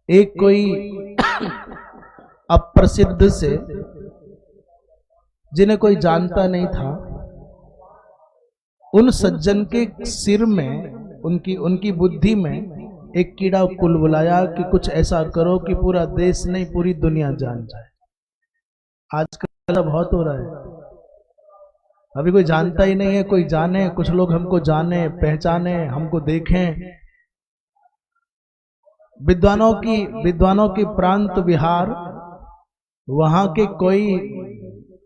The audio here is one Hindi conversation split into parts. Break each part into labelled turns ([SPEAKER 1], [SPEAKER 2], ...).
[SPEAKER 1] एक कोई अप्रसिद्ध से, जिन्हें कोई जानता नहीं था, उन सज्जन के सिर में, उनकी बुद्धि में एक कीड़ा कुल बुलाया कि कुछ ऐसा करो कि पूरा देश नहीं पूरी दुनिया जान जाए। आजकल बहुत हो रहा है, अभी कोई जानता ही नहीं है, कोई जाने, कुछ लोग हमको जाने पहचाने, हमको देखें। विद्वानों की प्रांत बिहार, वहां के कोई,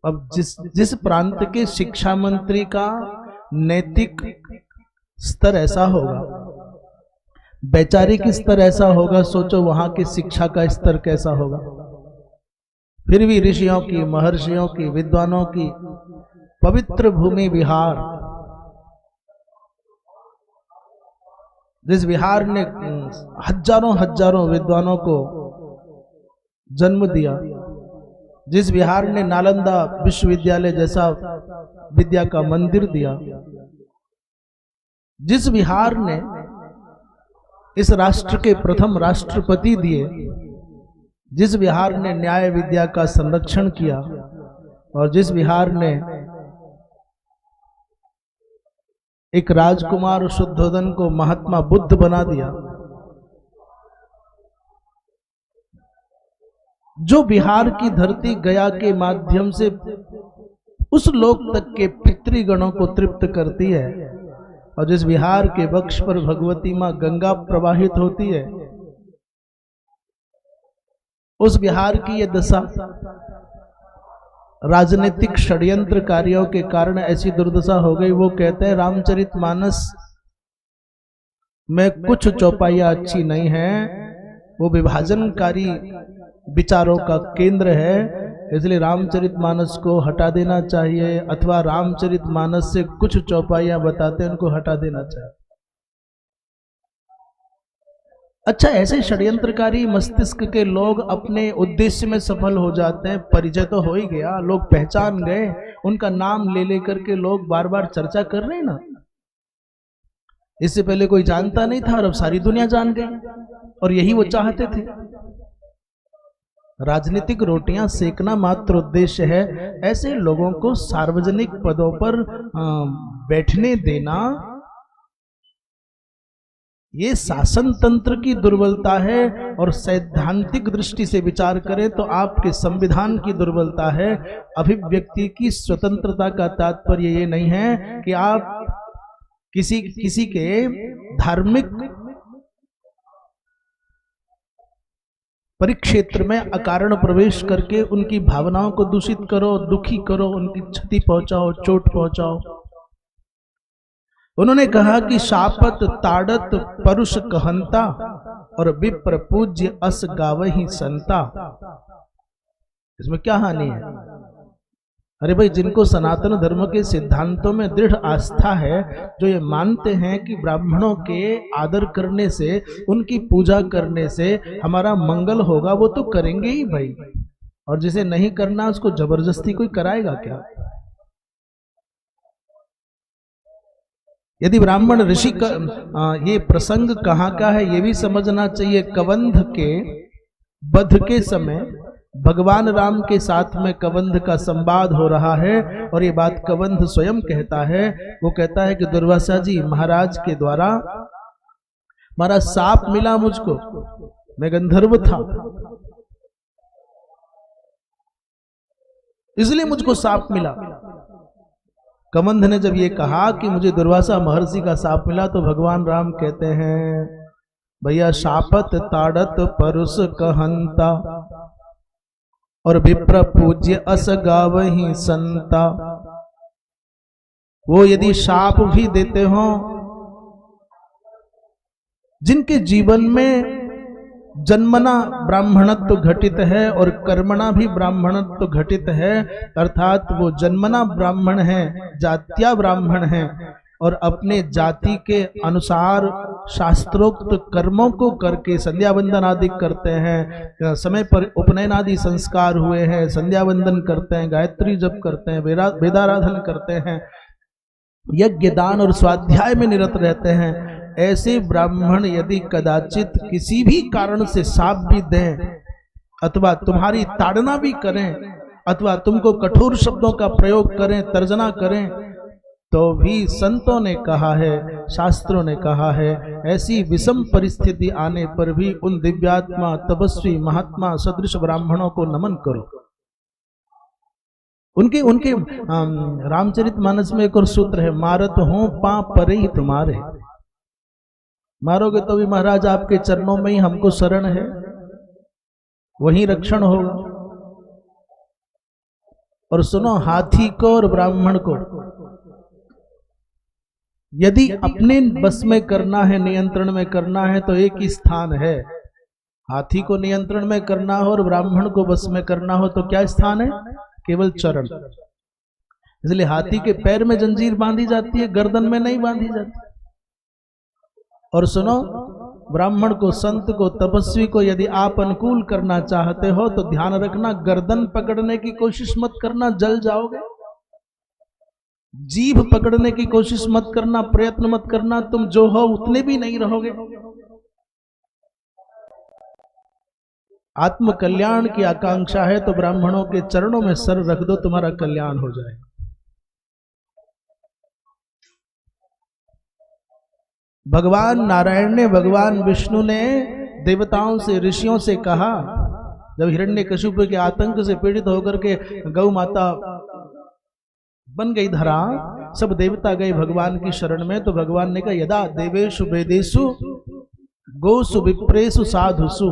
[SPEAKER 1] अब जिस प्रांत के शिक्षा मंत्री का नैतिक स्तर ऐसा होगा, वैचारिक स्तर ऐसा होगा, सोचो वहां की शिक्षा का स्तर कैसा होगा। फिर भी ऋषियों की, महर्षियों की, विद्वानों की पवित्र भूमि बिहार, जिस बिहार ने हजारों विद्वानों को जन्म दिया, जिस बिहार ने नालंदा विश्वविद्यालय जैसा विद्या का मंदिर दिया, जिस बिहार ने इस राष्ट्र के प्रथम राष्ट्रपति दिए, जिस बिहार ने न्याय विद्या का संरक्षण किया, और जिस बिहार ने एक राजकुमार शुद्धोदन को महात्मा बुद्ध बना दिया, जो बिहार की धरती गया के माध्यम से उस लोक तक के पितृगणों को तृप्त करती है, और जिस बिहार के वक्ष पर भगवती मां गंगा प्रवाहित होती है, उस बिहार की यह दशा राजनीतिक षड्यंत्रकारियों के कारण ऐसी दुर्दशा हो गई। वो कहते हैं रामचरितमानस में कुछ चौपाइयां अच्छी नहीं है, वो विभाजनकारी विचारों का केंद्र है, इसलिए रामचरितमानस को हटा देना चाहिए, अथवा रामचरितमानस से कुछ चौपाइयां बताते हैं उनको हटा देना चाहिए। अच्छा, ऐसे षड्यंत्रकारी मस्तिष्क के लोग अपने उद्देश्य में सफल हो जाते हैं। परिचय तो हो ही गया, लोग पहचान गए, उनका नाम ले लेकर के लोग बार बार चर्चा कर रहे हैं ना। इससे पहले कोई जानता नहीं था और अब सारी दुनिया जान गई, और यही वो चाहते थे। राजनीतिक रोटियां सेकना मात्र उद्देश्य है। ऐसे लोगों को सार्वजनिक पदों पर बैठने देना, ये शासन तंत्र की दुर्बलता है, और सैद्धांतिक दृष्टि से विचार करें तो आपके संविधान की दुर्बलता है। अभिव्यक्ति की स्वतंत्रता का तात्पर्य ये नहीं है कि आप किसी के धार्मिक परिक्षेत्र में अकारण प्रवेश करके उनकी भावनाओं को दूषित करो, दुखी करो, उनकी क्षति पहुंचाओ, चोट पहुंचाओ। उन्होंने कहा कि शापत ताड़त परुष कहंता, और विप्र पूज्य अस गावहि संता। इसमें क्या हानि है? अरे भाई, जिनको सनातन धर्म के सिद्धांतों में दृढ़ आस्था है, जो ये मानते हैं कि ब्राह्मणों के आदर करने से, उनकी पूजा करने से हमारा मंगल होगा, वो तो करेंगे ही भाई। और जिसे नहीं करना उसको जबरदस्ती कोई कराएगा क्या? यदि ब्राह्मण ऋषि का ये प्रसंग कहाँ का है ये भी समझना चाहिए। कबंध के वध के समय भगवान राम के साथ में कबंध का संवाद हो रहा है, और ये बात कबंध स्वयं कहता है। वो कहता है कि दुर्वासा जी महाराज के द्वारा हमारा साप मिला मुझको, मैं गंधर्व था इसलिए मुझको साप मिला। कबंध ने जब ये कहा कि मुझे दुर्वासा महर्षि का साप मिला, तो भगवान राम कहते हैं भैया, शापत ताड़त परुष कहंता, और विप्र पूज्य अस गावहि संता। वो यदि शाप भी देते हो, जिनके जीवन में जन्मना ब्राह्मणत्व घटित है और कर्मणा भी ब्राह्मणत्व घटित है, अर्थात वो जन्मना ब्राह्मण है, जात्या ब्राह्मण है, और अपने जाति के अनुसार शास्त्रोक्त कर्मों को करके संध्या वंदन आदि करते हैं, समय पर उपनयन आदि संस्कार हुए हैं, संध्या वंदन करते हैं, गायत्री जप करते हैं, वेदाराधन करते हैं, यज्ञ दान और स्वाध्याय में निरत रहते हैं। ऐसे ब्राह्मण यदि कदाचित किसी भी कारण से साप भी दें अथवा तुम्हारी ताड़ना भी करें अथवा तुमको कठोर शब्दों का प्रयोग करें, तर्जना करें, तो भी संतों ने कहा है, शास्त्रों ने कहा है, ऐसी विषम परिस्थिति आने पर भी उन दिव्यात्मा, तपस्वी, महात्मा सदृश ब्राह्मणों को नमन करो। उनके उनके रामचरितमानस में एक और सूत्र है, मारत हो पाप पर ही तुम्हारे। मारोगे तो भी महाराज आपके चरणों में ही हमको शरण है, वही रक्षण होगा। और सुनो, हाथी को और ब्राह्मण को यदि अपने बस में करना है, नियंत्रण में करना है, तो एक ही स्थान है। हाथी को नियंत्रण में करना हो और ब्राह्मण को बस में करना हो तो क्या स्थान है? केवल चरण। इसलिए हाथी के पैर में जंजीर बांधी जाती है, गर्दन में नहीं बांधी जाती। और सुनो, ब्राह्मण को, संत को, तपस्वी को यदि आप अनुकूल करना चाहते हो तो ध्यान रखना, गर्दन पकड़ने की कोशिश मत करना, जल जाओगे। जीभ पकड़ने की कोशिश मत करना, प्रयत्न मत करना, तुम जो हो उतने भी नहीं रहोगे। आत्म कल्याण की आकांक्षा है तो ब्राह्मणों के चरणों में सर रख दो, तुम्हारा कल्याण हो जाएगा। भगवान नारायण ने, भगवान विष्णु ने देवताओं से, ऋषियों से कहा, जब हिरण्यकशिपु के आतंक से पीड़ित होकर के गौ माता बन गई धरा, सब देवता गए भगवान की शरण में, तो भगवान ने कहा, यदा देवेषु वेदेषु गोसु विप्रेषु साधुषु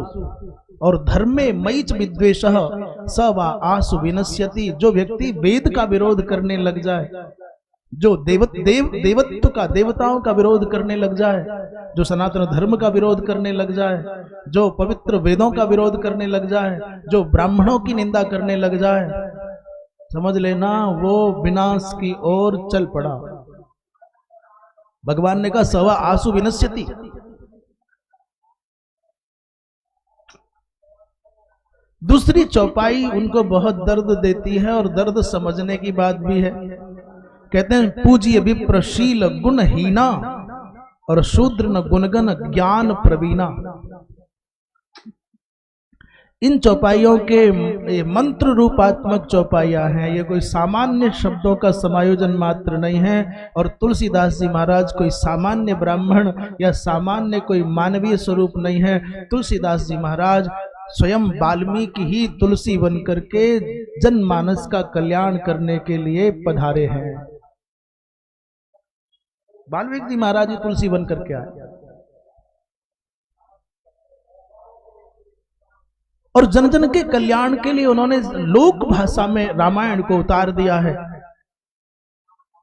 [SPEAKER 1] और धर्मे मयिच विद्वेषः स वा आसु विनश्यति। जो व्यक्ति वेद का विरोध करने लग जाए, जो देवत्व का, देवताओं का विरोध करने लग जाए, जो सनातन धर्म का विरोध करने लग जाए, जो पवित्र वेदों का विरोध करने लग जाए, जो ब्राह्मणों की निंदा करने लग जाए, समझ लेना वो विनाश की ओर चल पड़ा। भगवान ने कहा, सवा आसु विनश्यति। दूसरी चौपाई उनको बहुत दर्द देती है और दर्द समझने की बात भी है। कहते हैं, पूज्य विप्रशील गुणहीना और शूद्र न गुणगण ज्ञान प्रवीणा। इन चौपाइयों के मंत्र रूपात्मक चौपाइयां हैं, ये कोई सामान्य शब्दों का समायोजन मात्र नहीं है। और तुलसीदास जी महाराज कोई सामान्य ब्राह्मण या सामान्य कोई मानवीय स्वरूप नहीं है। तुलसीदास जी महाराज स्वयं वाल्मीकि ही तुलसी बन करके जनमानस का कल्याण करने के लिए पधारे हैं। वाल्मीकि जी महाराज ही तुलसी बन करके आए और जन जन के कल्याण के लिए उन्होंने लोक भाषा में रामायण को उतार दिया है।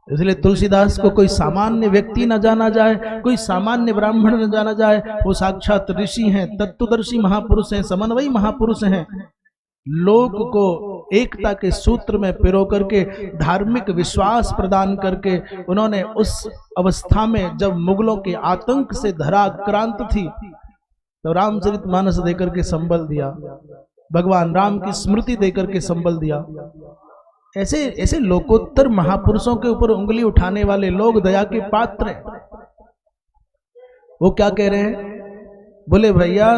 [SPEAKER 1] इसलिए तुलसीदास को कोई सामान्य व्यक्ति न जाना जाए, कोई सामान्य ब्राह्मण न जाना जाए, वो साक्षात ऋषि हैं, तत्वदर्शी महापुरुष हैं, समन्वयी महापुरुष हैं। लोक को एकता के सूत्र में पिरो करके, धार्मिक विश्वास प्रदान करके, उन्होंने उस अवस्था में जब मुगलों के आतंक से धराक्रांत थी तो रामचरितमानस देकर के संबल दिया, भगवान राम की स्मृति देकर के संबल दिया। ऐसे ऐसे लोकोत्तर महापुरुषों के ऊपर उंगली उठाने वाले लोग दया के पात्र हैं। वो क्या कह रहे हैं? बोले भैया